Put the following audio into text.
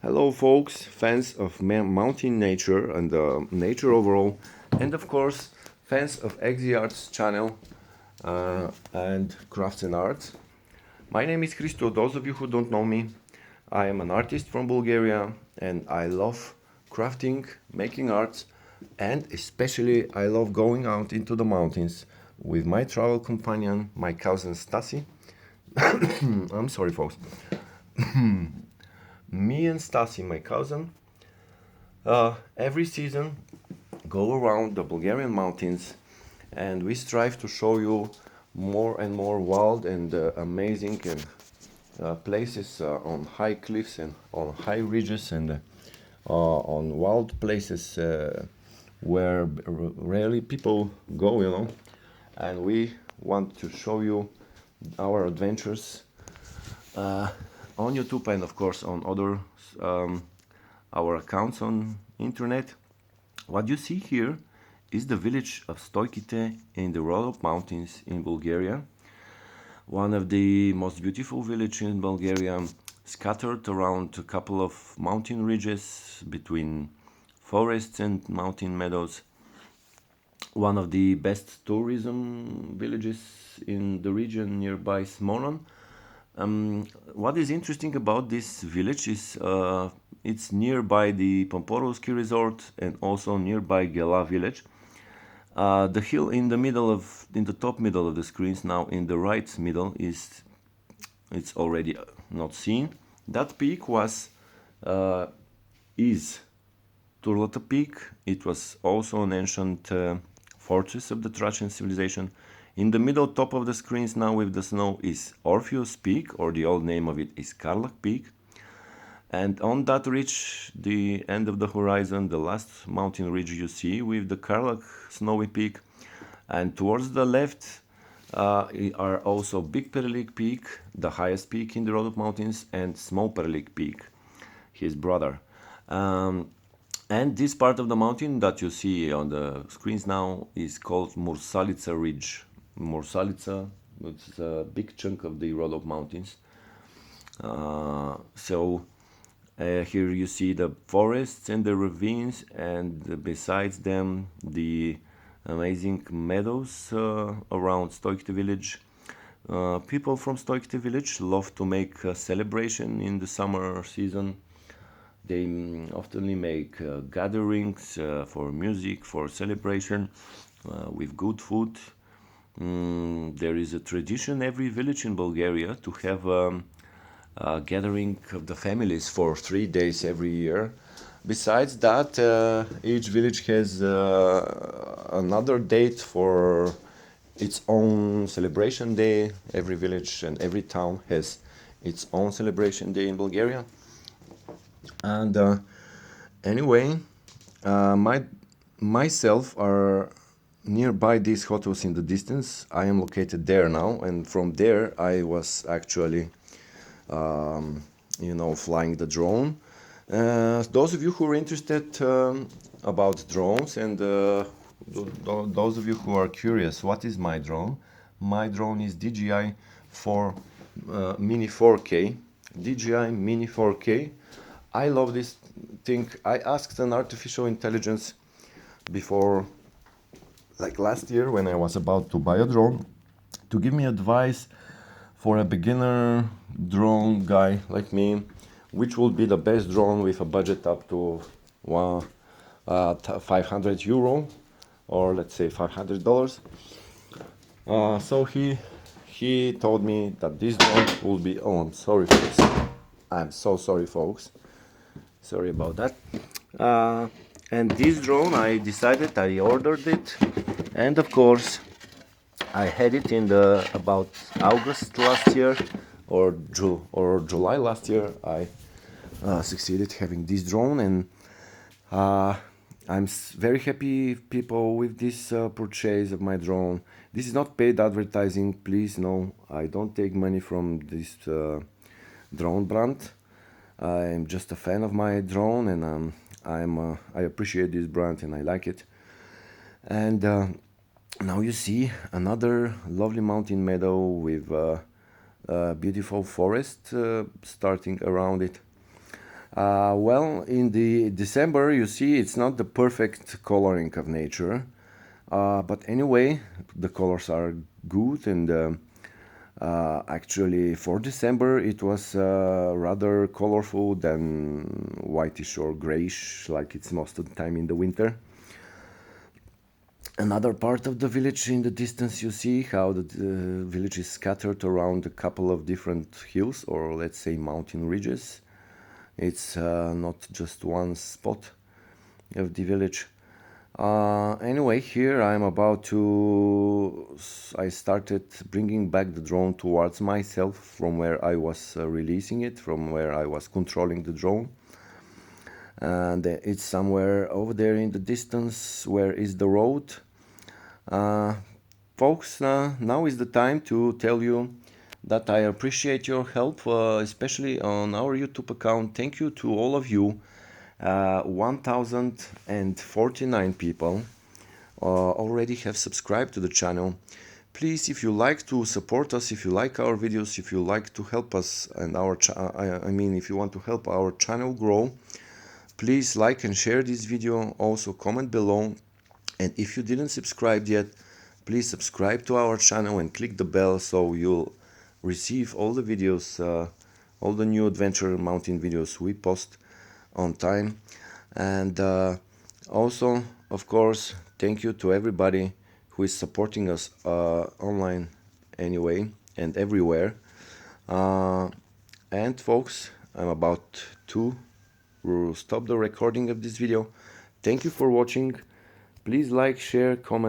Hello, folks, fans of mountain nature and nature overall, and of course, fans of ExiArts channel and crafts and arts. My name is Hristo. Those of you who don't know me, I am an artist from Bulgaria, and I love crafting, making arts, and especially I love going out into the mountains with my travel companion, my cousin Stasi. I'm sorry, folks. Me and Stasi, my cousin, every season go around the Bulgarian mountains, and we strive to show you more and more wild and amazing and places on high cliffs and on high ridges and on wild places where rarely people go. And we want to show you our adventures on YouTube and of course on other our accounts on internet. What you see here is the village of Stoykite in the Rhodope Mountains in Bulgaria. One of the most beautiful villages in Bulgaria, scattered around a couple of mountain ridges between forests and mountain meadows. One of the best tourism villages in the region nearby Smonon. What is interesting about this village is it's nearby the Pomporo ski resort and also nearby Gela village. The hill in the top middle of the screens now in the right middle it's already not seen. That peak is Turlata Peak. It was also an ancient fortress of the Thracian civilization. In the middle top of the screens now with the snow is Orpheus Peak, or the old name of it is Karlak Peak. And on that ridge, the end of the horizon, the last mountain ridge you see with the Karlak snowy peak. And towards the left are also Big Perlik Peak, the highest peak in the Rhodope Mountains, and Small Perlik Peak, his brother. And this part of the mountain that you see on the screens now is called Mursalica Ridge. Mursalica, it's a big chunk of the Rhodope Mountains. Here you see the forests and the ravines, and besides them the amazing meadows around Stoykite village. People from Stoykite village love to make a celebration in the summer season. They often make gatherings for music, for celebration, with good food. There is a tradition every village in Bulgaria to have a gathering of the families for 3 days every year. Besides that, each village has another date for its own celebration day. Every village and every town has its own celebration day in Bulgaria. And anyway, myself are nearby these hotels in the distance. I am located there now, and from there I was actually, flying the drone. Those of you who are interested about drones, and those of you who are curious, what is my drone? My drone is DJI Mini 4K. DJI Mini 4K. I love this thing. I asked an artificial intelligence before, like last year when I was about to buy a drone, to give me advice for a beginner drone guy like me, which would be the best drone with a budget up to 500 euro, or let's say $500. So he told me that this drone will be. Oh, I'm sorry for this. I'm so sorry, folks. Sorry about that. And this drone, I ordered it, and of course I had it in about August last year or July last year. I succeeded having this drone, and I'm very happy, people, with this purchase of my drone. This is not paid advertising, please. No, I don't take money from this drone brand. I'm just a fan of my drone, and I appreciate this brand and I like it. And now you see another lovely mountain meadow with a beautiful forest starting around it. Well, in the December, you see, it's not the perfect coloring of nature, but anyway, the colors are good, and actually for December it was rather colorful than whitish or grayish like it's most of the time in the winter. Another part of the village in the distance, you see how the village is scattered around a couple of different hills, or let's say mountain ridges. It's not just one spot of the village. Anyway, here I started bringing back the drone towards myself from where I was releasing it, from where I was controlling the drone. And it's somewhere over there in the distance where is the road. Folks, now is the time to tell you that I appreciate your help, especially on our YouTube account. Thank you to all of you. 1049 people already have subscribed to the channel. Please, if you like to support us, if you like our videos, if you like to help us and if you want to help our channel grow, please like and share this video. Also comment below, and if you didn't subscribe yet, please subscribe to our channel and click the bell so you'll receive all the videos, all the new adventure mountain videos we post on time. And also, of course, thank you to everybody who is supporting us online anyway and everywhere. And folks, I'm about to stop the recording of this video. Thank you for watching. Please like, share, comment.